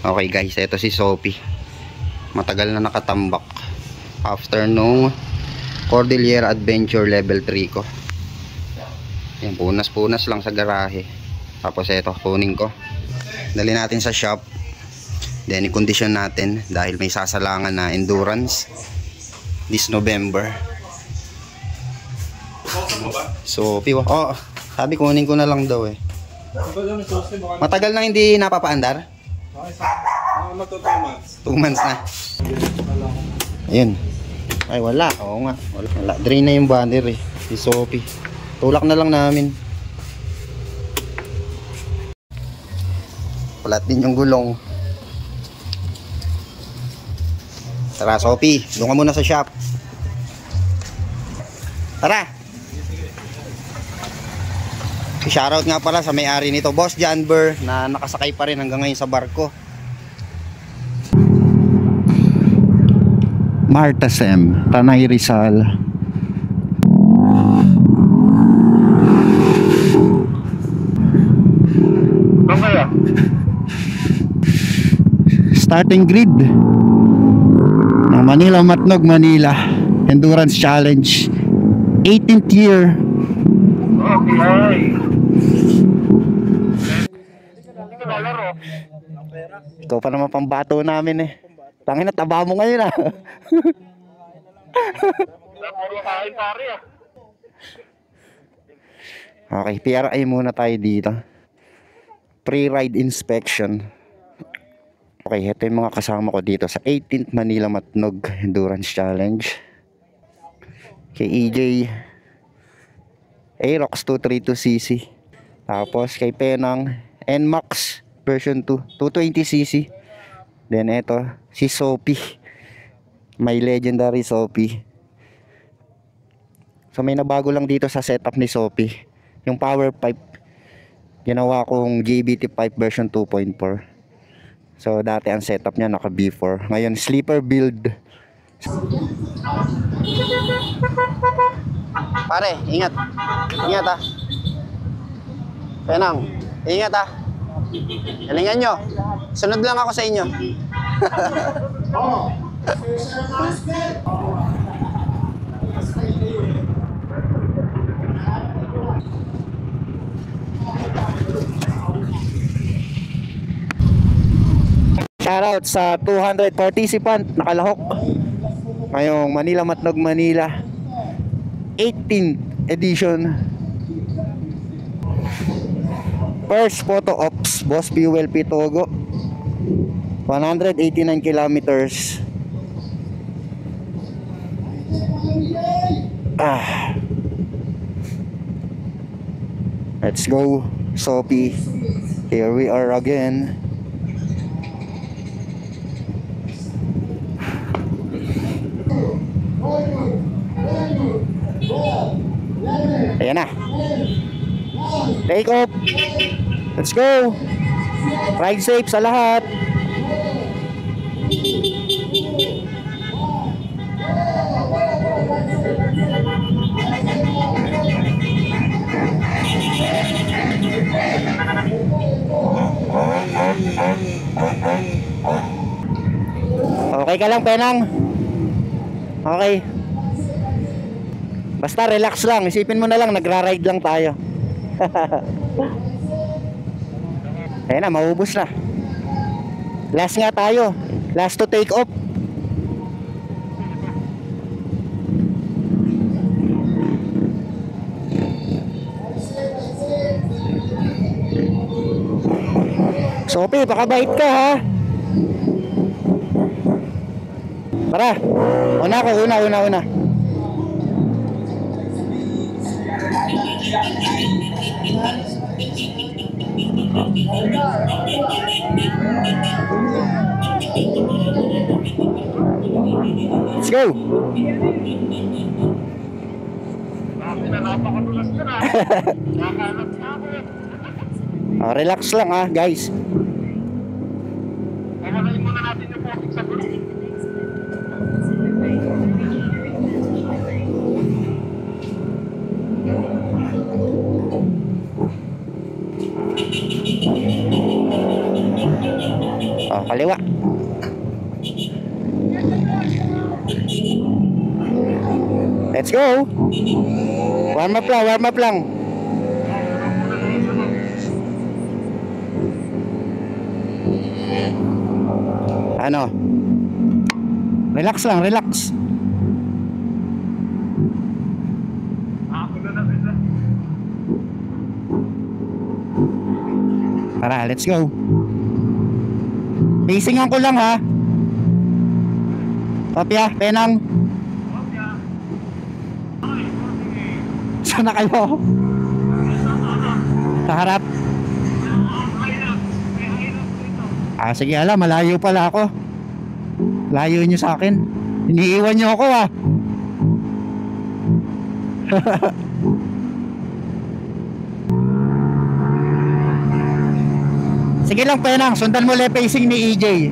Okay guys, ito si Sophie. Matagal na nakatambak after nung Cordillera Adventure level 3 ko. Yan, punas-punas lang sa garahe. Tapos ito, kunin ko. Dali natin sa shop. Then i-condition natin dahil may sasalangan na endurance this November. Sophie, oh, sabi kunin ko na lang daw eh. Matagal na hindi napapaandar? 2 months. 2 months na. Ayun. Ay wala. Oo nga. Wala. Drain na yung banner eh. Si Sophie. Tulak na lang namin. Palat din yung gulong. Tara Sophie. Doon ka muna sa shop. Tara. Shoutout nga pala sa may-ari nito, Boss John Burr, na nakasakay pa rin hanggang ngayon sa barko. Marta Sem, Tanay Rizal. Saan kaya? Starting grid ng Manila Matnog, Manila Endurance Challenge 18th year. Okay. Ikaw pa naman pambato namin eh. Tangina, taba mo ngayon ah. Okay, PRI muna tayo dito. Pre-ride inspection. Okay, ito yung mga kasama ko dito sa 18th Manila Matnog Endurance Challenge. Kay EJ Aerox 232cc. Tapos kay Penang NMAX version 2 220cc. Then eto si Sophie, may legendary Sophie. So may nabago lang dito sa setup ni Sophie. Yung power pipe, ginawa kong JBT pipe version 2.4. So dati ang setup niya naka B4. Ngayon sleeper build. Pare, ingat. Ingat ah. Penang, ingat ah. Galingan nyo. Sunod lang ako sa inyo. Shoutout sa 200 participant nakalahok ngayong Manila Matnog Manila 18th edition. First photo ops, Boss Fuel Pitogo, 189 kilometers. Let's go, Sophie. Here we are again. Ayan na. Take off. Let's go. Ride safe sa lahat. Okay ka lang, Penang? Okay. Basta relax lang. Isipin mo na lang, nagra-ride lang tayo. Ayan na, maubos na. Last nga tayo. Last to take off. Sophie, baka bait ka ha. Tara. Una ko, una. Let's go. Oh, relax lang ah, guys. Pagalain muna natin yung focus sa group. Oh, kaliwa. Let's go. Warm up lang, warm up lang. Ano? Relax lang, relax. Tara, let's go. Pacingan ko lang ha. Kopya, penang. Sana kayo? Sa harap. Ah, sige, alam, malayo pala ako. Layo nyo sa akin. Iniiwan nyo ako ah. Sige lang, penang, sundan mo le pacing ni EJ.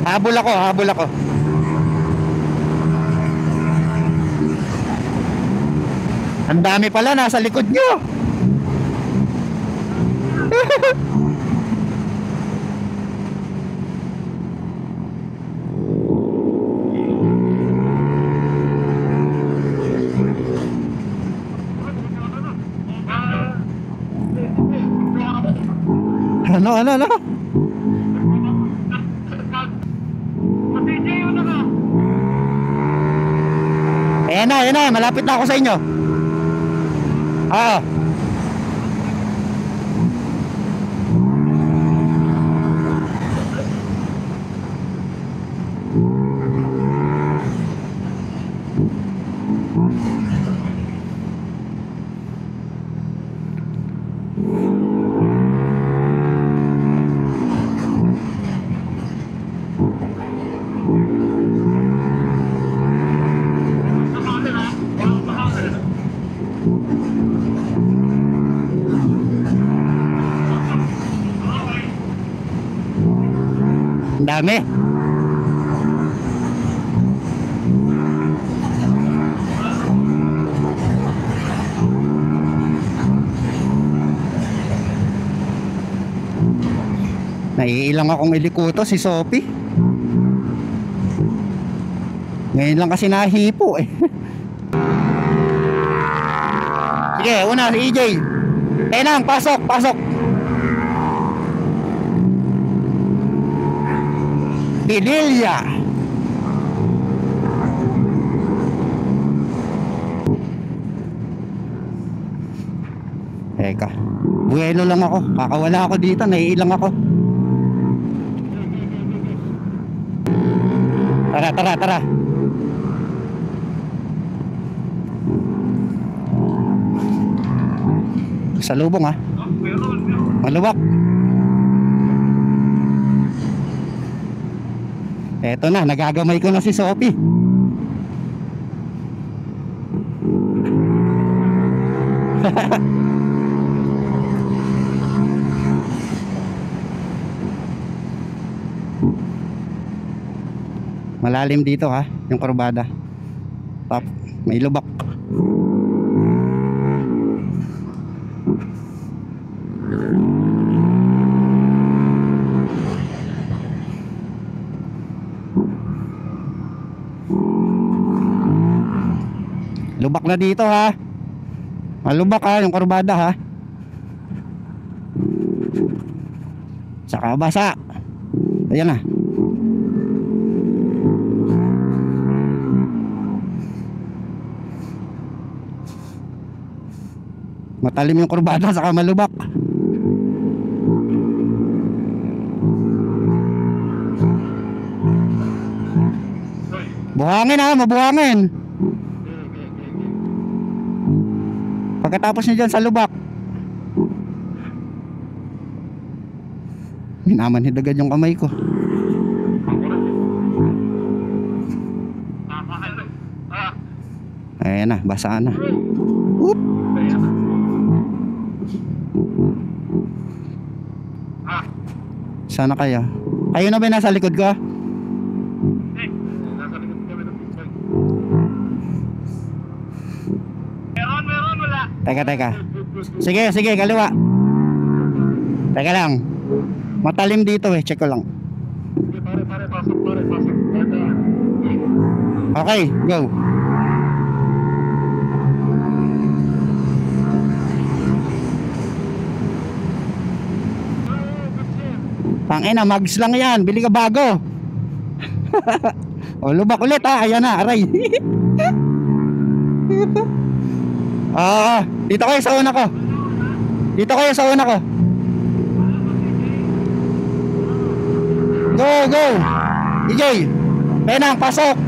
Habol ako, habol ako. Ang dami pala nasa likod nyo. Ano? Ayan na, malapit na ako sa inyo. Oo. Ang dami. Naiilang akong ilikuto si Sophie. Ngayon lang kasi nahipo eh. Sige, una si EJ. Tenang, pasok. Pinilya. Teka, buwelo lang ako. Kakawala ako dito, naiilang ako. Tara. Salubong ah. Maluwak. Eto na, nagagamay ko na si Sophie. Malalim dito ha, yung kurbada. Top, may lubak. Lubak na dito ha. Malubak ha, yung kurbada ha. Saka basa. Ayan na. Matalim yung kurbada, saka malubak. Buhangin ha, mabuhangin. Pagkatapos nyo dyan sa lubak, minamanhidagan yung kamay ko. Ayan na, basa na. Oop. Sana kayo? Kayo na ba nasa likod ko? Teka. Sige, kaliwa. Teka lang. Matalim dito eh, check ko lang. Sige, pare, pasok, pasok. Okay, go. Tangina, mags lang yan. Bili ka bago. O, lubak ulit ha. Ayan na, aray. Dito kayo sa una ko. Dito kayo sa una ko. Go, go. EJ, Penang, pasok.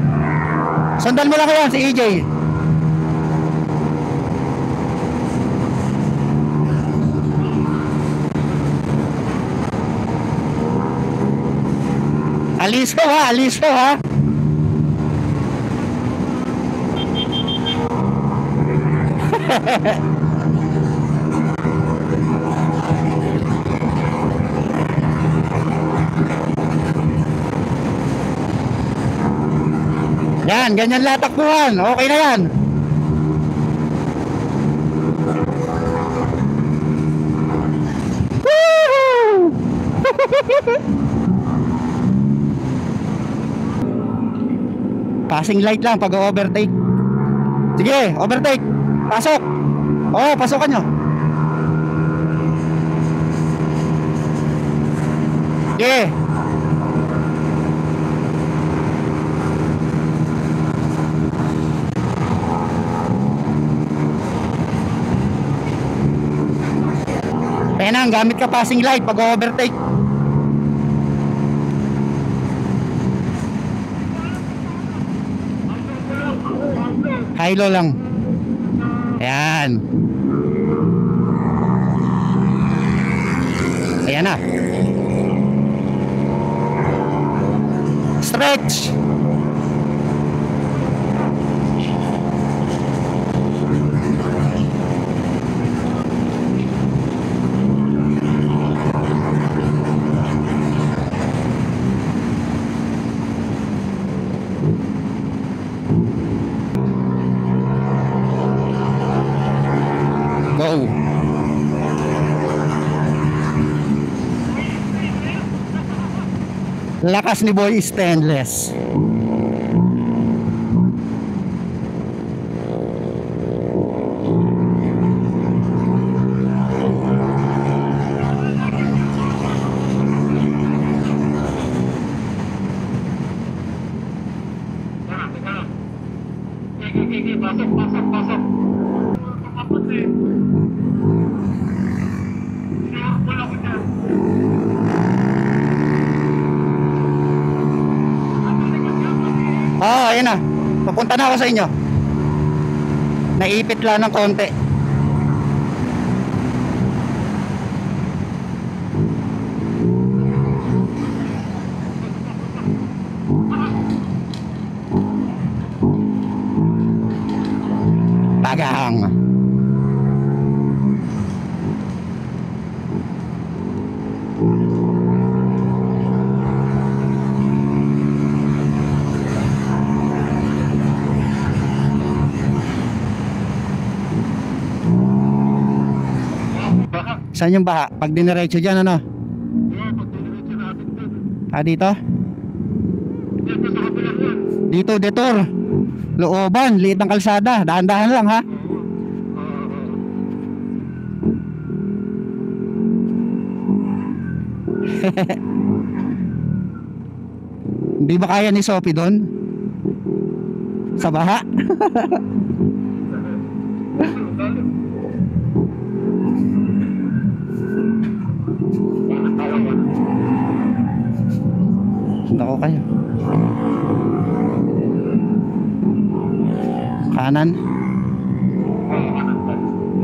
Sundan mo lang yan si EJ. Aliso ha, aliso ha. Yan, ganyan lang takbuhan. Okay na yan. Woohoo! Passing light lang pag overtake. Sige, overtake. Pasok. Oo, pasokan nyo. Sige. Penang, gamit ka passing light pag overtake. High-low lang. Ayan. Ayan na. Stretch. Go. Lakas ni Boy Stainless. Sige, pasok. Kapatid. Wala ko dyan. Ayun na. Papunta na ako sa inyo. Naipit lang ng konti. Tagang. Saan yung baha? Pag diniretso dyan, ano? Dito? Dito, detour. Looban, liit ng kalsada. Dahan-dahan lang, ha? Hindi ba kaya ni Sophie doon? Sa baha? Nako kayo. Kanan.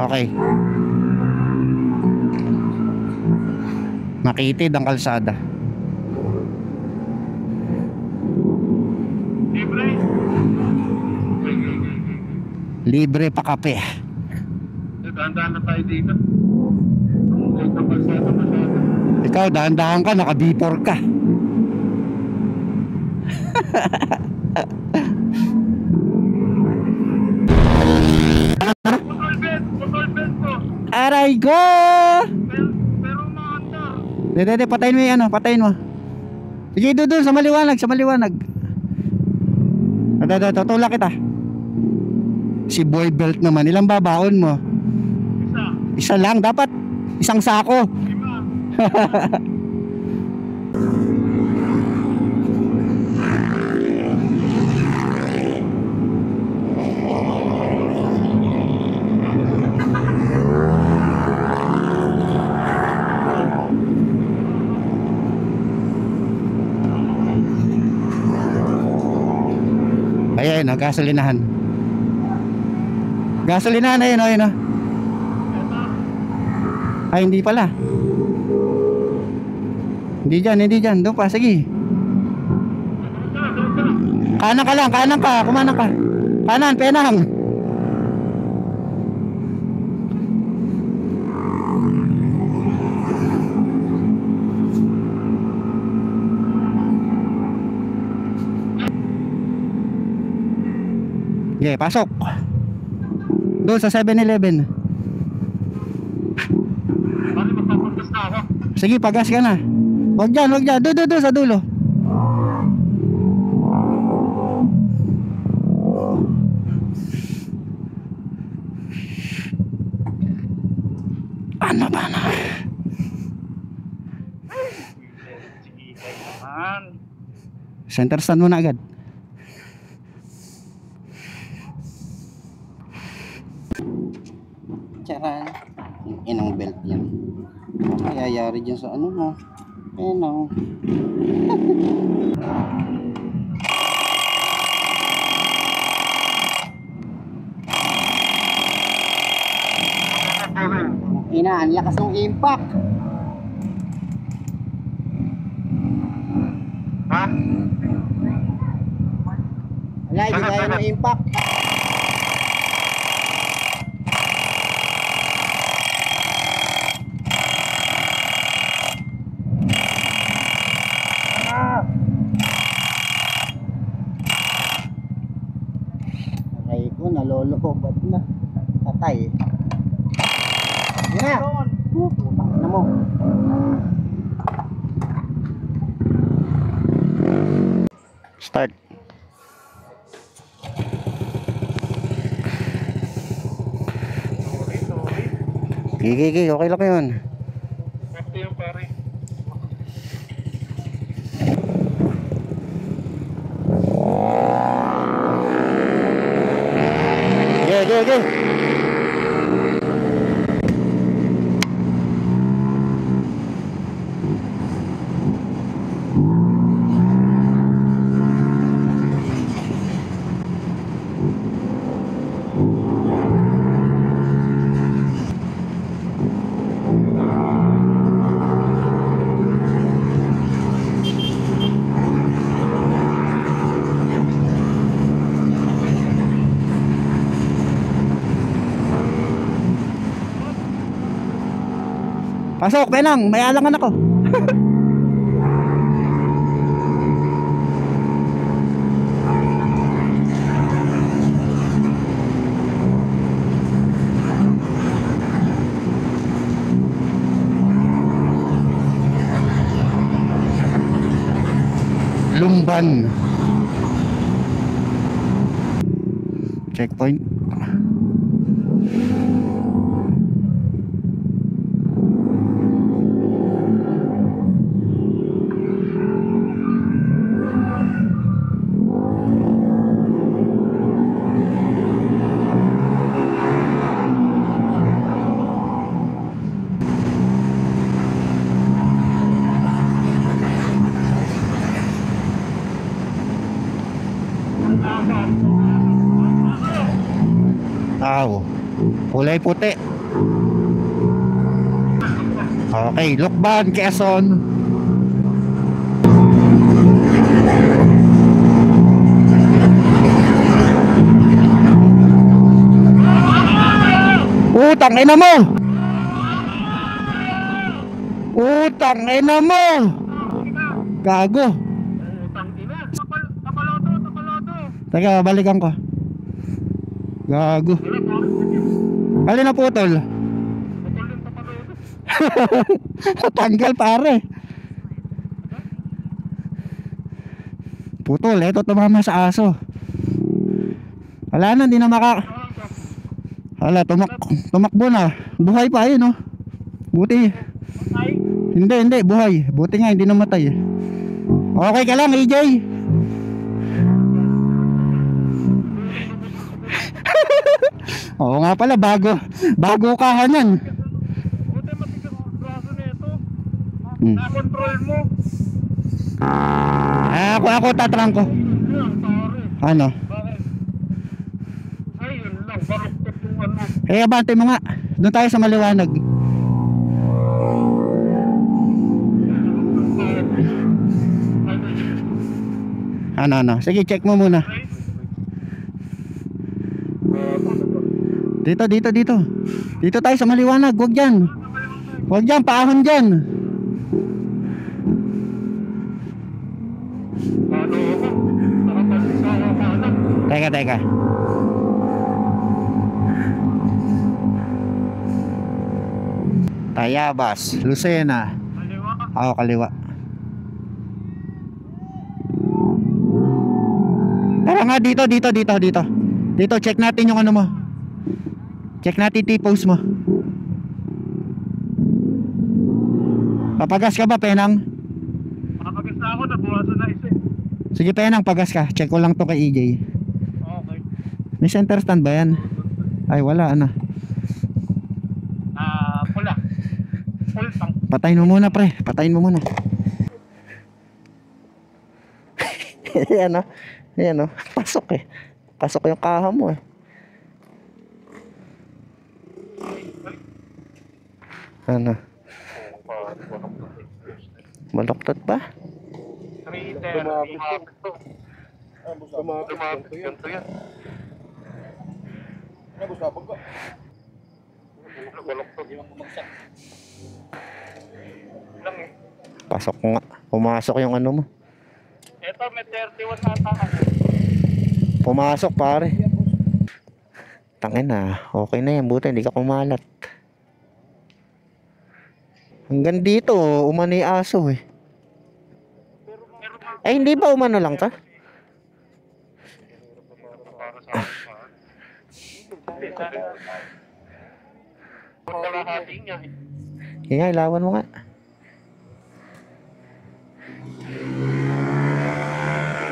Okay. Makitid ang kalsada. Libre pa kape. Dahan-dahan na tayo dito. Late ang kalsada masyado. Ikaw, dahan-dahan ka, naka-B4 ka. Motor bed po. Aray ko! Pero maanda. Dede, patayin mo yung ano, patayin mo. Sige, doon sa maliwanag, sa maliwanag. Tutulak kita. Si Boy Belt naman, ilang babaon mo? Isa lang, dapat isang sako. 5. Ayan, gasolinahan. Gasolinahan, ayun, ayun. Ay, hindi pala. Hindi dyan. Doon pa, sige. Kanan ka lang, kumanan ka. Kanan, penang. Okay, pasok. Doon sa 7-Eleven. Bakit magpapuntas na ako? Sige, pagas ka na. Wag dyan. Doon sa dulo. Ano ba na? Sige, naman. Center stand mo na agad. Charan. Yung inang belt yan. Mayayari dyan sa ano mo. Ayan o. Ina, ang lakas ng impact. Ha? Wala, hindi kaya ng impact. Aray ko, nalolobat na. Patay. Yan na. Ano mo? Start. Gigi, okay lang yun. Ito yung pare. Go. Pasok, penang, may alangan ako. Lumban. Checkpoint. Kulay puti. Okay, Lukban, Quezon. Utang ina mo. Utang ina mo. Gago. Utang ina. Tapaloto. Teka, balikan ko. Gago. Alin na putol? Putol yung tapaloto. Natanggal pare. Putol, eto tumama sa aso. Wala na, hindi na Wala, tumakbo na. Buhay pa yun, oh. Buti. Hindi, buhay. Buti nga, hindi namatay. Okay ka lang, AJ. Oo nga pala, bago kahan yan. Buti matigas ang braso nito. Hmm. Na-control mo. Ako tatrangko. Yan, pare. Ano? Bakit? Ayun lang, baluktot yung ano. Abante mo nga. Doon tayo sa maliwanag. Ano? Sige, check mo muna. Dito. Dito tayo sa maliwanag. Huwag dyan, paahon dyan. Ano ako? Nakapalisawa ka na. Teka. Tayabas, Lucena. Kaliwa. Ako, kaliwa. Tara nga, dito. Dito, check natin yung ano mo. Check natin T-pose mo. Papagas ka ba, Penang? Makapagas na ako, nabuhasan na isa. Sige, Penang, pagas ka. Check ko lang to kay EJ. Okay. May center stand ba yan? Ay, wala, ano. Pula. Full tank. Patayin mo muna, pre. Ayan o. Pasok yung kaha mo eh. Ano? Maluktot ba? 330. Lumapit ganito yan. Baluktot. Lang eh. Pasok nga. Pumasok yung ano mo. Ito may 31 na takas. Pumasok pare. Tangin na. Okay na yan. Buti hindi ka kumalat. Hanggang dito. Umano yung aso eh. Ay hindi ba umano lang ka? Kalahati niya eh. Nga, ilawan mo nga.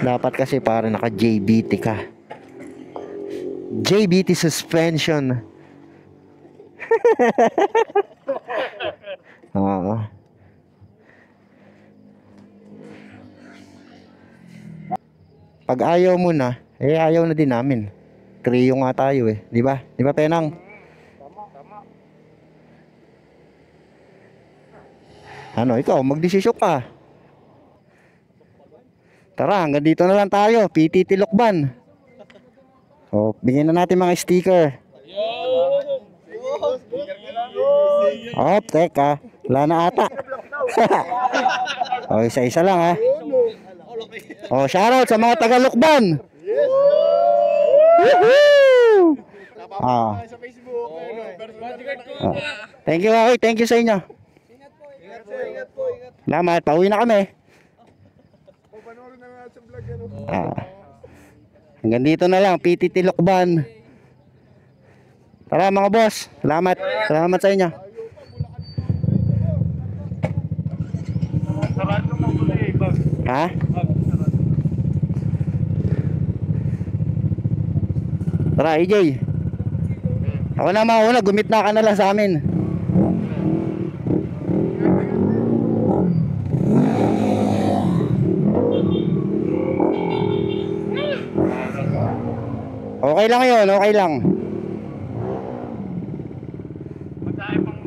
Dapat kasi pare naka JBT ka. JBT suspension. Oo. Pag ayaw mo na, ayaw na din namin. Trio nga tayo eh, di ba? Di ba, Penang? Tama. Ano, ikaw, magdesisyon ka. Tara, hanggang dito na lang tayo. PTT Lokban. O, bigyan na natin mga sticker. Oh, teka. Wala na ata. O, isa-isa lang ha. O, shoutout sa mga taga-Lokban. Woohoo! Ah. Oh. Thank you, okay. Thank you sa inyo. Salamat. Pauwi na kami. Hanggang dito na lang, PTT Lokban. Tara mga boss, salamat sa inyo. Sarado mo ko eh, bag. Ha? Tara EJ. Ako na mauna, gumit na ka na lang sa amin. Okay lang yun, okay lang. Matay pang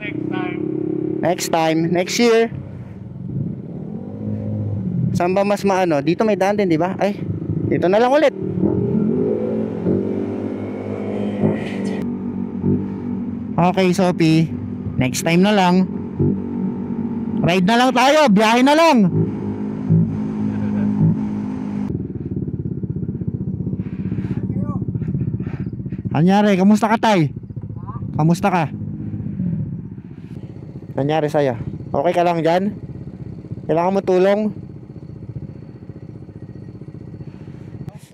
Next time, next year. Saan ba mas maano? Dito may daan din, di ba? Ay, dito na lang ulit. Okay, Sophie. Next time na lang. Ride na lang tayo, biyahe na lang. Anyari, kamusta ka tay? Kamusta ka? Nangyari sa'yo? Okay ka lang dyan? Kailangan mo tulong?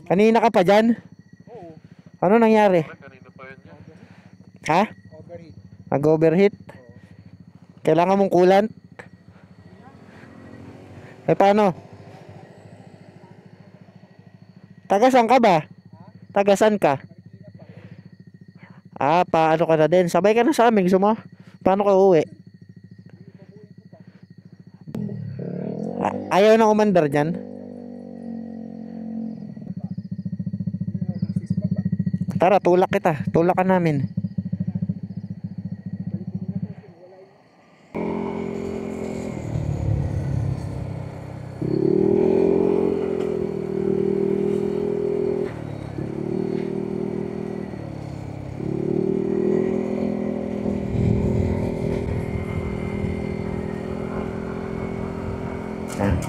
Kanina ka pa dyan? Ano nangyari? Kanina pa yun yan. Ha? Nag-overheat? Kailangan mong coolant? Eh paano? Tagasan ka ba? Tagasan ka? Ah, paano ka na din? Sabay ka na sa amin, gusto mo? Paano ka uuwi? Ayaw na umandar dyan? Tara, tulak kita. Tulak ka namin.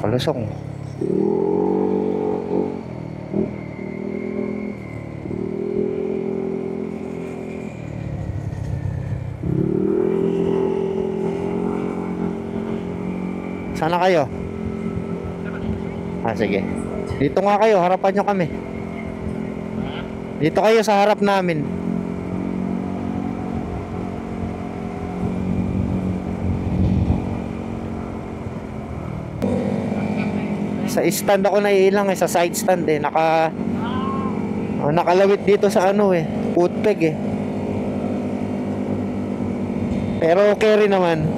Palusong. Sana kayo? Ah, sige. Dito nga kayo, harapan nyo kami. Dito kayo sa harap namin. Sa stand ako naiilang sa side stand nakalawit dito sa footpeg pero okay rin naman.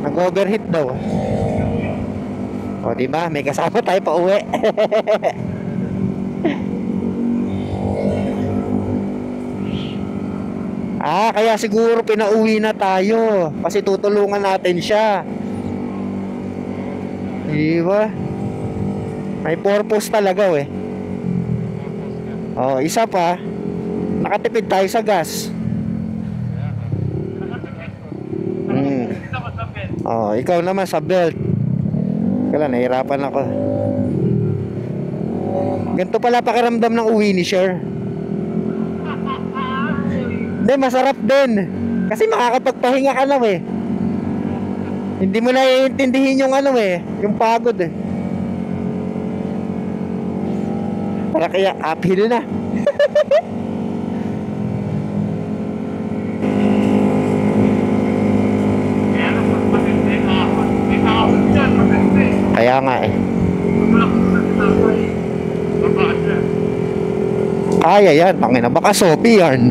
Nag-overheat daw. O diba, may kasama tayo pa uwi. Kaya siguro pinauwi na tayo kasi tutulungan natin siya. Diba? May purpose talaga isa pa, nakatipid tayo sa gas. Ikaw naman sa belt. Kaya nahirapan ako. Ganito pala pakiramdam ng uwi ni Sher. Hindi, masarap din. Kasi makakapagpahinga ka na Hindi mo na iintindihin yung yung pagod Para kaya uphill na. Kaya nga Kaya yan, tangina, baka sopi yan.